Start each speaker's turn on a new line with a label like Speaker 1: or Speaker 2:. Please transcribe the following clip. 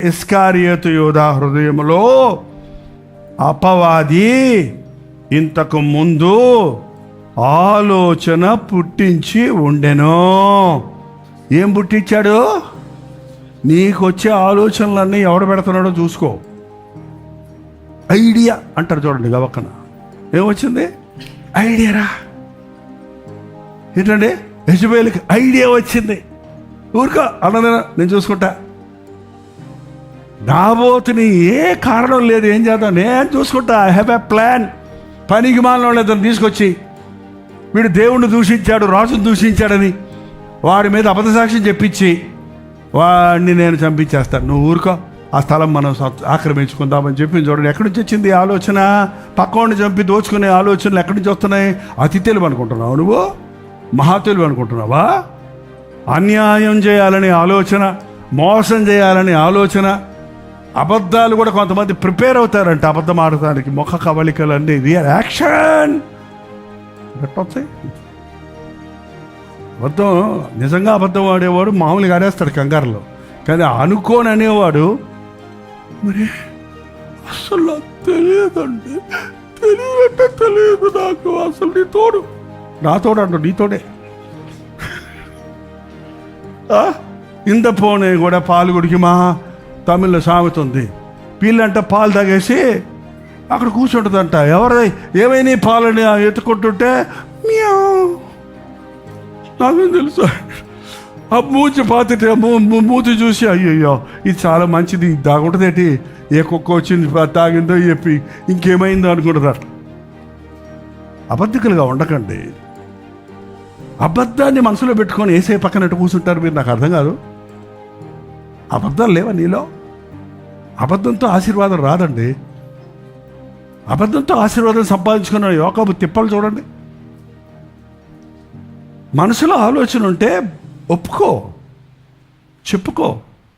Speaker 1: ఇస్కారియోతు యూదా హృదయములో అపవాది ఇంతకు ముందు ఆలోచన పుట్టించి ఉండెను. ఏం పుట్టించాడు? నీకు వచ్చే ఆలోచనలన్నీ ఎవడు పెడుతున్నాడో చూసుకో. ఐడియా అంటారు చూడండి, గవక్కన ఏమొచ్చింది? ఐడియారా. ఏంటండి? యెజబెలుకి ఐడియా వచ్చింది. ఊరుకో అన్నదేనా, నేను చూసుకుంటా. నాబోతుని ఏ కారణం లేదు, ఏం చేద్దాం, నేను చూసుకుంటా. I have a plan. పనికి మాలిన ఇద్దరు తీసుకొచ్చి వీడు దేవుణ్ణి దూషించాడు, రాజును దూషించాడని వాడి మీద అబద్ధ సాక్ష్యం చెప్పించి వాడిని నేను చంపించేస్తాను. నువ్వు ఊరుకో, ఆ స్థలం మనం ఆక్రమించుకుందామని చెప్పింది. చూడండి, ఎక్కడి నుంచి వచ్చింది ఆలోచన? పక్కవాడిని చంపి దోచుకునే ఆలోచనలు ఎక్కడి నుంచి వస్తున్నాయి? అతి తెలివి అనుకుంటున్నావు నువ్వు? మహా తెలివి అనుకుంటున్నావా? అన్యాయం చేయాలని ఆలోచన, మోసం చేయాలని ఆలోచన. అబద్ధాలు కూడా కొంతమంది ప్రిపేర్ అవుతారంట అబద్ధం ఆడటానికి. ముఖ కవళికలు అన్నీ రియల్ యాక్షన్ పెట్టొచ్చాయి. అబద్ధం, నిజంగా అబద్ధం ఆడేవాడు మామూలుగా ఆడేస్తాడు కంగారులో. కానీ అనుకోని అనేవాడు మరి అసలు నాకు తెలియదండి, తెలియదంటే తెలియదు నాకు, అసలు నీ తోడు, నా తోడు అంటాడు, నీ తోడే. ఇంత పోనే కూడా పాలు గుడికి మా తమిళ్లో సామెత ఉంది. పిల్లంట పాలు తాగేసి అక్కడ కూర్చుంటుందంట. ఎవరై ఏమైనా పాలని ఎత్తుకుంటుంటే నాకేం తెలుసు, ఆ మూతి పాతి మూతి చూసి అయ్యయ్యో ఇది చాలా మంచిది, ఇది తాగుంటుందేంటి, ఏ కుక్క వచ్చింది తాగిందో చెప్పి ఇంకేమైందో అనుకుంటుంది. అట్లా అబద్ధికులుగా ఉండకండి. అబద్ధాన్ని మనసులో పెట్టుకొని వేసే పక్కనట్టు కూర్చుంటారు మీరు, నాకు అర్థం కాదు. అబద్ధాలు లేవా నీలో? అబద్ధంతో ఆశీర్వాదం రాదండి. అబద్ధంతో ఆశీర్వాదం సంపాదించుకున్న యోకాబు తిప్పలు చూడండి. మనసులో ఆలోచన ఉంటే ఒప్పుకో, చెప్పుకో.